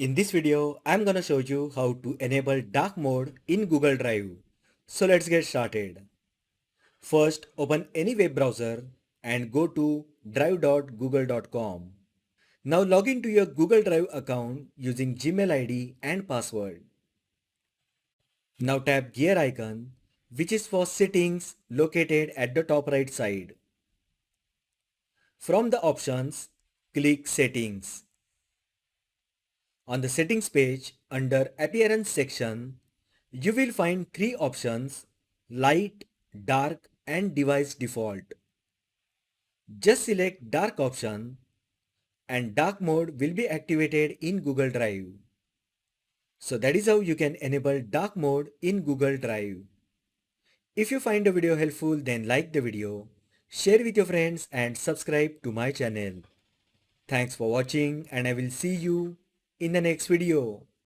In this video, I'm gonna show you how to enable dark mode in Google Drive. So let's get started. First, open any web browser and go to drive.google.com. Now log into your Google Drive account using Gmail ID and password. Now tap gear icon, which is for settings located at the top right side. From the options, click settings. On the settings page, under appearance section, you will find three options: light, dark and device default. Just select dark option and dark mode will be activated in Google Drive. So that is how you can enable dark mode in Google Drive. If you find the video helpful, then like the video, share with your friends and subscribe to my channel. Thanks for watching and I will see you in the next video.